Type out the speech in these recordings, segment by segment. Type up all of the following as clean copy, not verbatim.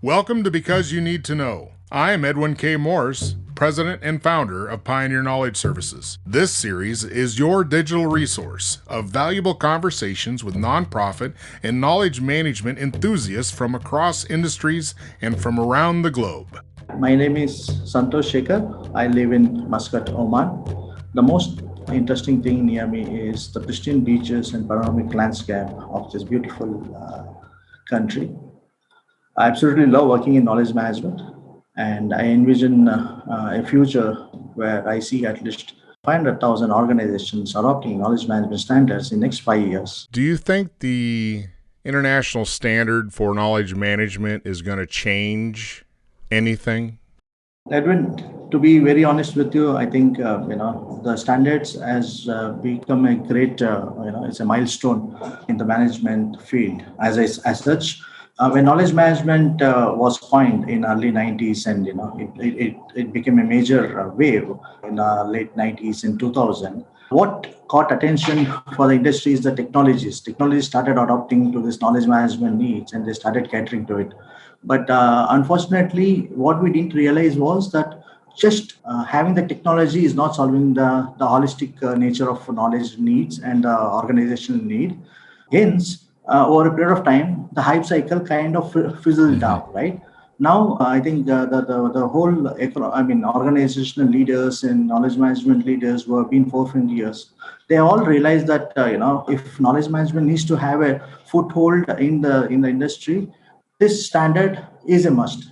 Welcome to Because You Need to Know. I am Edwin K. Morse, President and founder of Pioneer Knowledge Services. This series is your digital resource of valuable conversations with nonprofit and knowledge management enthusiasts from across industries and from around the globe. My name is Santhosh Shekar. I live in Muscat, Oman. The most interesting thing near me is the pristine beaches and panoramic landscape of this beautiful country. I absolutely love working in knowledge management, and I envision a future where I see at least 500,000 organizations adopting knowledge management standards in the next 5 years. Do you think the international standard for knowledge management is going to change anything? Edwin, to be very honest with you, I think the standards has become a great it's a milestone in the management field. As such, when knowledge management was coined in early 90s, and it became a major wave in late 90s and 2000. What caught attention for the industry is the technologies. Technologies started adopting to this knowledge management needs, and they started catering to it. But unfortunately, what we didn't realize was that just having the technology is not solving the holistic nature of knowledge needs and organizational need. Hence, over a period of time, the hype cycle kind of fizzled down, right? Now, I think the whole, organizational leaders and knowledge management leaders who have been for 20 years, they all realize that, if knowledge management needs to have a foothold in the industry, this standard is a must,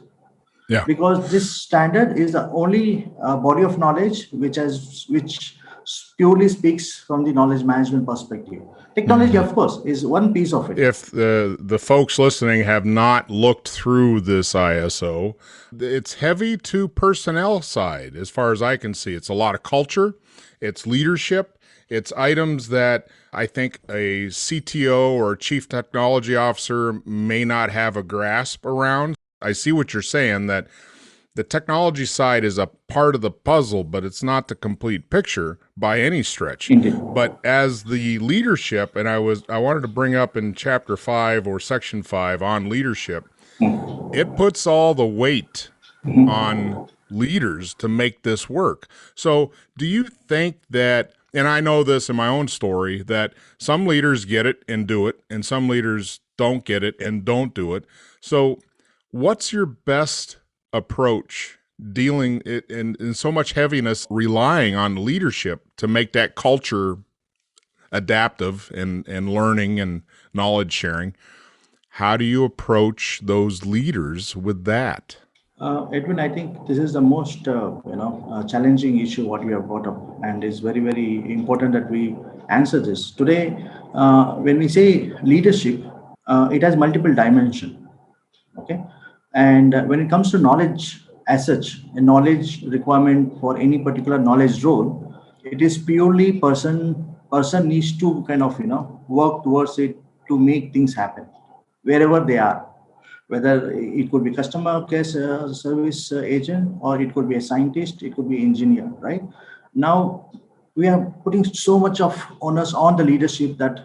Yeah. because this standard is the only body of knowledge which purely speaks from the knowledge management perspective. Technology, of course, is one piece of it. If the folks listening have not looked through this ISO, it's heavy to personnel side as far as I can see. It's a lot of culture, it's leadership, it's items that I think a CTO or chief technology officer may not have a grasp around. I see what you're saying, that the technology side is a part of the puzzle, but it's not the complete picture by any stretch. Indeed. But as the leadership, and I wanted to bring up in chapter 5 or section 5 on leadership, it puts all the weight on leaders to make this work. So do you think that, and I know this in my own story, that some leaders get it and do it, and some leaders don't get it and don't do it. So what's your best approach dealing it in so much heaviness, relying on leadership to make that culture adaptive and learning and knowledge sharing? How do you approach those leaders with that? Edwin, I think this is the most challenging issue what we have brought up, and it's very, very important that we answer this today. When we say leadership, it has multiple dimensions. Okay, and when it comes to knowledge as such, a knowledge requirement for any particular knowledge role, it is purely person needs to kind of work towards it to make things happen wherever they are, whether it could be customer care service agent, or it could be a scientist, it could be engineer, right? Now we are putting so much of onus on the leadership that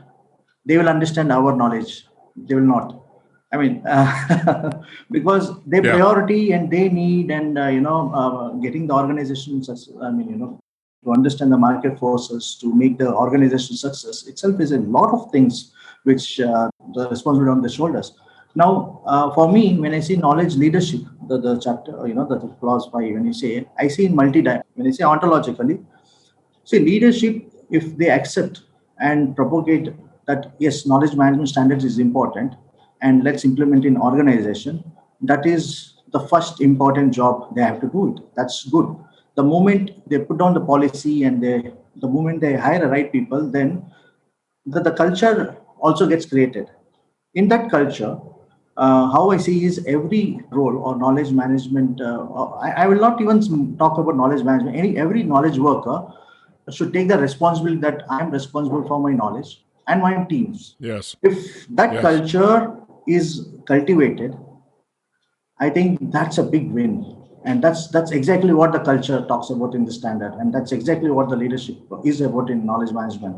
they will understand our knowledge. They will not. I mean, because their Yeah. priority and they need, and getting the organization to understand the market forces to make the organization success itself is a lot of things which the responsibility on the shoulders. Now, for me, when I see knowledge leadership, the chapter, the clause 5, when you say, I see in when I say ontologically, see leadership, if they accept and propagate that, yes, knowledge management standards is important, and let's implement in organization, that is the first important job they have to do it. That's good. The moment they put down the policy, and the moment they hire the right people, then the culture also gets created. In that culture, how I see is every role or knowledge management. I will not even talk about knowledge management. Every knowledge worker should take the responsibility that I am responsible for my knowledge and my teams. Yes. If that Yes. culture is cultivated, I think that's a big win. And that's exactly what the culture talks about in the standard. And that's exactly what the leadership is about in knowledge management.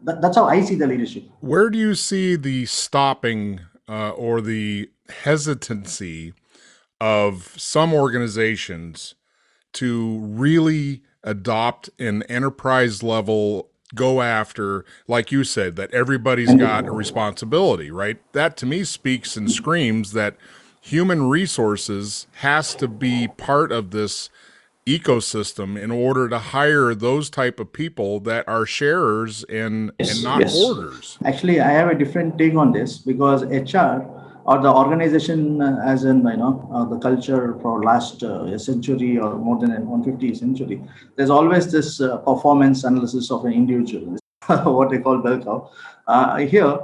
That's how I see the leadership. Where do you see the stopping or the hesitancy of some organizations to really adopt an enterprise level go after, like you said, that everybody's got a responsibility, right? That to me speaks and screams that human resources has to be part of this ecosystem in order to hire those type of people that are sharers and not hoarders. Actually, I have a different take on this because HR or the organization, as in the culture for last a century or more than 150 century, there's always this performance analysis of an individual, what they call bell curve. Here,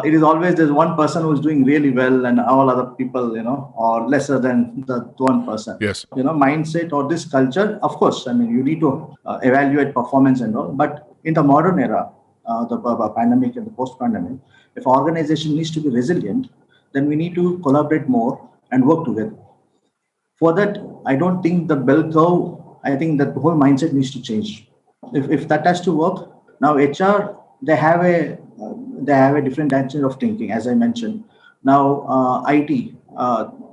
it is always there's one person who's doing really well and all other people, are lesser than the one person. Yes. Mindset or this culture, of course, I mean, you need to evaluate performance and all, but in the modern era, the pandemic and the post-pandemic, if organization needs to be resilient, then we need to collaborate more and work together. For that, I don't think the bell curve, I think that the whole mindset needs to change. If that has to work, now HR, they have a different attitude of thinking, as I mentioned. Now, IT,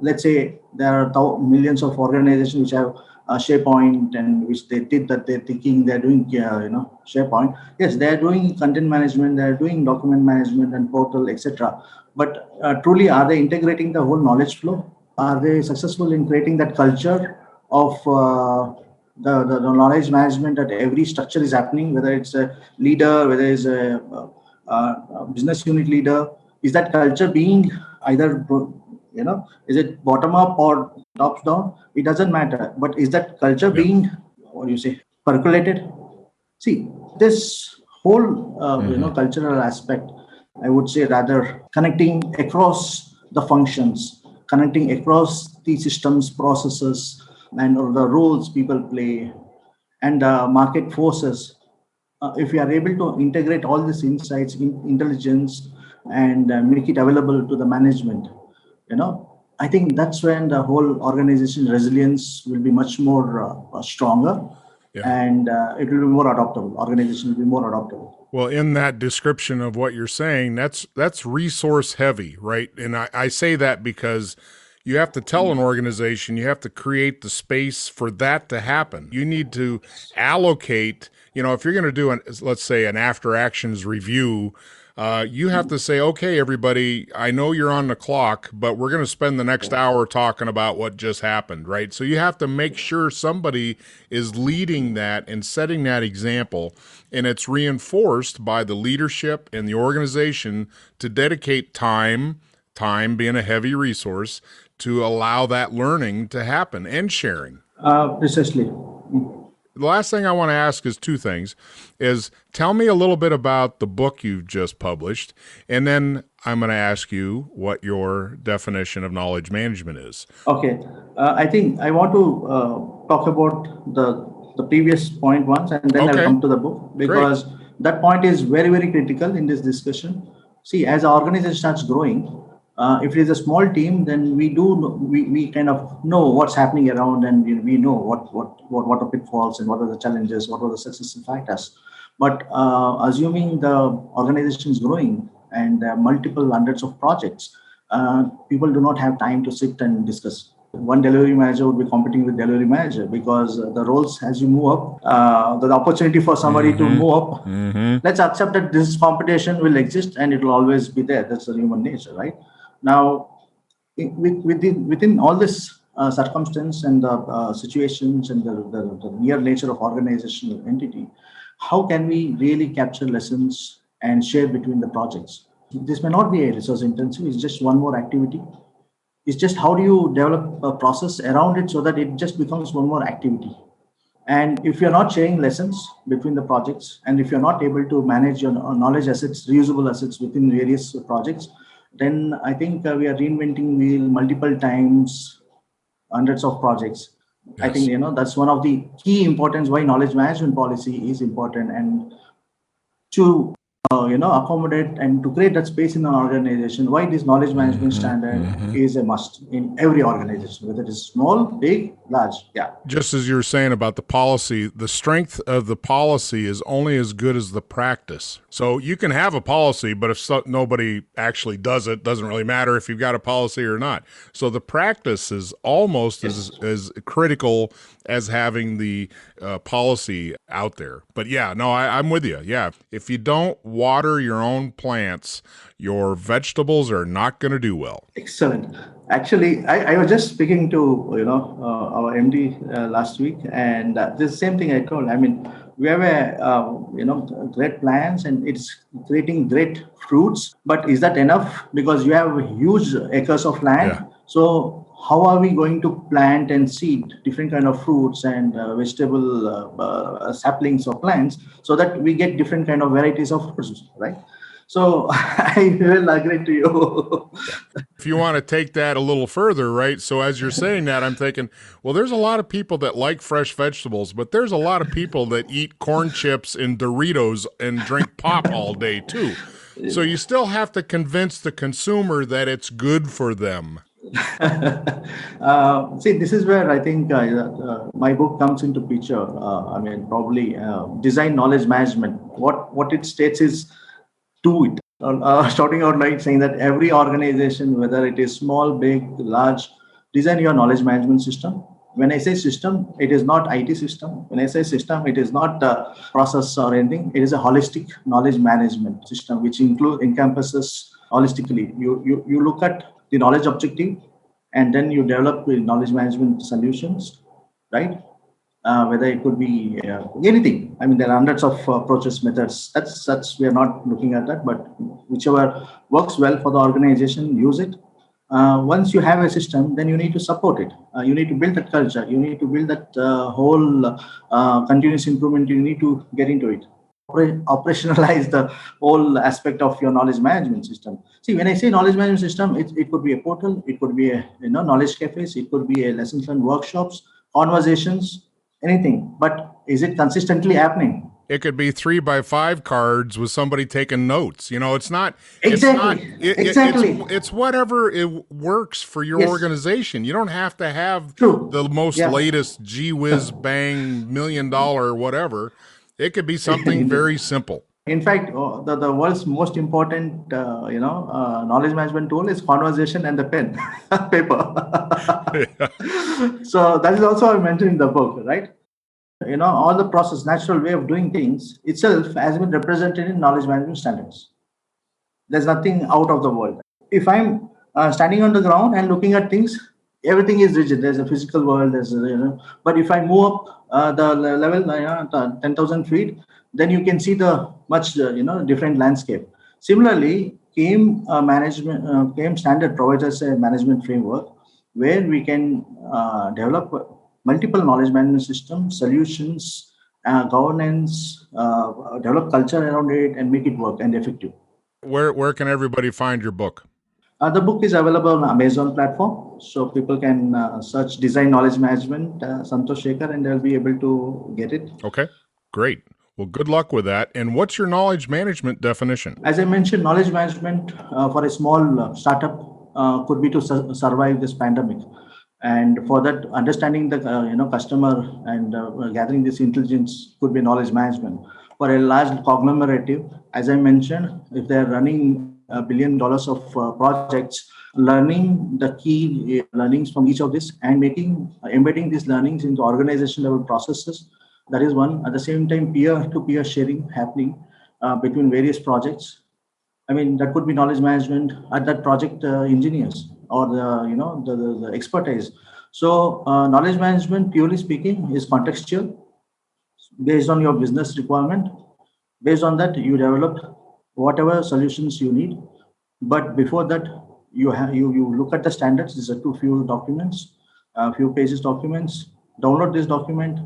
let's say there are millions of organizations which have SharePoint and which they did that they're thinking they're doing, SharePoint. Yes, they're doing content management, they're doing document management and portal, etc. But truly, are they integrating the whole knowledge flow? Are they successful in creating that culture of the knowledge management at every structure is happening, whether it's a leader, whether it's a business unit leader? Is that culture being either, is it bottom up or tops down? It doesn't matter. But is that culture being, what do you say, percolated? See, this whole, cultural aspect, I would say rather connecting across the functions, connecting across the systems, processes, and the roles people play, and market forces. If we are able to integrate all these insights, intelligence, and make it available to the management, I think that's when the whole organization resilience will be much more stronger, and it will be more adaptable. Organization will be more adaptable. Well, in that description of what you're saying, that's resource heavy, right? And I say that because you have to tell an organization, you have to create the space for that to happen. You need to allocate, if you're going to do let's say an after actions review, you have to say, okay, everybody, I know you're on the clock, but we're going to spend the next hour talking about what just happened, right? So you have to make sure somebody is leading that and setting that example, and it's reinforced by the leadership and the organization to dedicate time being a heavy resource, to allow that learning to happen and sharing. Precisely. The last thing I want to ask is two things. Is tell me a little bit about the book you've just published, and then I'm going to ask you what your definition of knowledge management is. Okay. I think I want to talk about the previous point once, and then I'll come to the book, because that point is very, very critical in this discussion. See, as our organization starts growing, if it is a small team, then we kind of know what's happening around, and we know what are pitfalls and what are the challenges, what are the successful factors. But assuming the organization is growing and multiple hundreds of projects, people do not have time to sit and discuss. One delivery manager would be competing with delivery manager, because the roles, as you move up, the opportunity for somebody to move up, let's accept that this competition will exist and it will always be there. That's the human nature, right? Now, within all this circumstance and the situations and the near nature of organizational entity, how can we really capture lessons and share between the projects? This may not be a resource intensive, it's just one more activity. It's just how do you develop a process around it so that it just becomes one more activity. And if you're not sharing lessons between the projects, and if you're not able to manage your knowledge assets, reusable assets within various projects, then I think we are reinventing wheel multiple times, hundreds of projects. Yes. I think that's one of the key importance why knowledge management policy is important. And to accommodate and to create that space in an organization. Why this knowledge management standard is a must in every organization, whether it is small, big, large. Yeah. Just as you were saying about the policy, the strength of the policy is only as good as the practice. So you can have a policy, but if nobody actually does it, doesn't really matter if you've got a policy or not. So the practice is almost as critical as having the policy out there. But yeah, no, I'm with you. Yeah, if you don't water your own plants, your vegetables are not going to do well. Excellent. Actually, I was just speaking to our MD last week, and this same thing I told. I mean, we have great plans, and it's creating great fruits. But is that enough? Because you have huge acres of land. Yeah. So how are we going to plant and seed different kind of fruits and vegetable saplings or plants so that we get different kind of varieties of fruits, right? So I will agree to you. If you want to take that a little further, right? So as you're saying that, I'm thinking, well, there's a lot of people that like fresh vegetables, but there's a lot of people that eat corn chips and Doritos and drink pop all day too. So you still have to convince the consumer that it's good for them. See, this is where I think my book comes into picture. I mean, probably design knowledge management. What it states is do it. Starting out like saying that every organization, whether it is small, big, large, design your knowledge management system. When I say system, it is not IT system. When I say system, it is not process or anything. It is a holistic knowledge management system, which encompasses holistically. You look at the knowledge objective, and then you develop the knowledge management solutions, right? Whether it could be anything. I mean, there are hundreds of approaches, methods. That's we are not looking at that, but whichever works well for the organization, use it. Once you have a system, then you need to support it. You need to build that culture. You need to build that whole continuous improvement. You need to get into it. Operationalize the whole aspect of your knowledge management system. See, when I say knowledge management system, it could be a portal, it could be a knowledge cafes, it could be a lessons learned workshops, conversations, anything. But is it consistently happening? It could be 3x5 cards with somebody taking notes. It's not Exactly. Exactly. It's whatever it works for your organization. You don't have to have the most latest gee whiz bang $1 million whatever. It could be something very simple. In fact, the world's most important, knowledge management tool is conversation and the pen, paper. So that is also I mentioned in the book, right? All the process, natural way of doing things itself has been represented in knowledge management standards. There's nothing out of the world. If I'm standing on the ground and looking at things, everything is rigid. There's a physical world. But if I move up the level, 10,000 feet, then you can see the much different landscape. Similarly, CAME CAME standard provides us a management framework where we can develop multiple knowledge management systems, solutions, governance, develop culture around it, and make it work and effective. Where can everybody find your book? The book is available on Amazon platform, so people can search Design Knowledge Management, Santhosh Shekar, and they'll be able to get it. Okay, great. Well, good luck with that. And what's your knowledge management definition? As I mentioned, knowledge management for a small startup could be to survive this pandemic. And for that, understanding the customer and gathering this intelligence could be knowledge management. For a large conglomerative, as I mentioned, if they're running $1 billion of projects, learning the key learnings from each of this and embedding these learnings into organization level processes. That is one. At the same time, peer-to-peer sharing happening between various projects. I mean, that could be knowledge management at that project engineers or the expertise. So knowledge management, purely speaking, is contextual based on your business requirement. Based on that, you develop whatever solutions you need. But before that, you look at the standards. These are few documents, few pages documents. Download this document.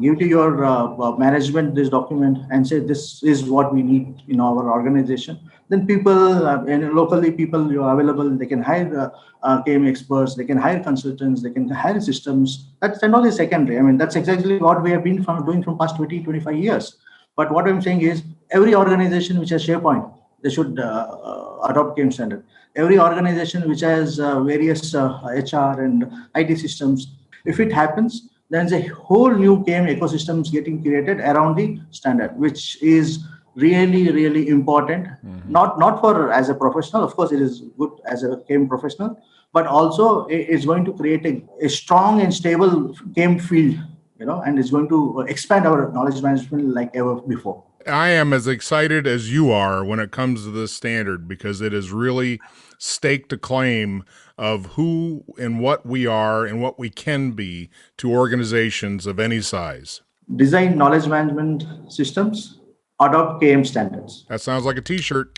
Give to your management this document and say this is what we need in our organization. Then people and locally people you are available. They can hire KM experts. They can hire consultants. They can hire systems. That's and all is secondary. I mean that's exactly what we have been doing from past 20, 25 years. But what I'm saying is, every organization which has SharePoint, they should adopt game standard. Every organization which has various HR and IT systems, if it happens, then a whole new game ecosystem is getting created around the standard, which is really important. Not for as a professional, of course it is good as a game professional, but also it's going to create a strong and stable game field, and it's going to expand our knowledge management like ever before. I am as excited as you are when it comes to this standard, because it has really staked a claim of who and what we are and what we can be to organizations of any size. Design knowledge management systems, adopt KM standards. That sounds like a t-shirt.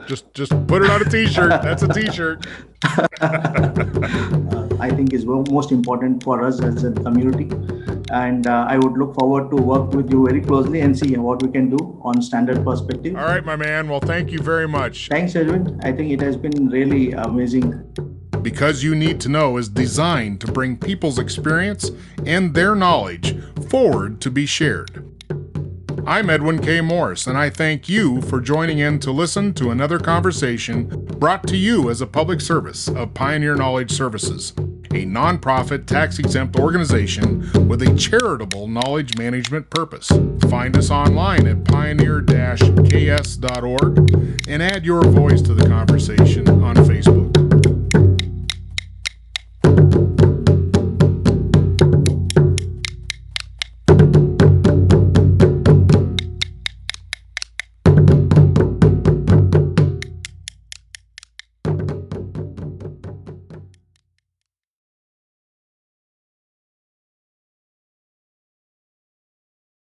Just put it on a t-shirt. That's a t-shirt. I think is most important for us as a community. And I would look forward to work with you very closely and see what we can do on standard perspective. All right, my man. Well, thank you very much. Thanks, Edwin. I think it has been really amazing. Because You Need to Know is designed to bring people's experience and their knowledge forward to be shared. I'm Edwin K. Morris, and I thank you for joining in to listen to another conversation brought to you as a public service of Pioneer Knowledge Services, a nonprofit tax-exempt organization with a charitable knowledge management purpose. Find us online at pioneer-ks.org and add your voice to the conversation on Facebook.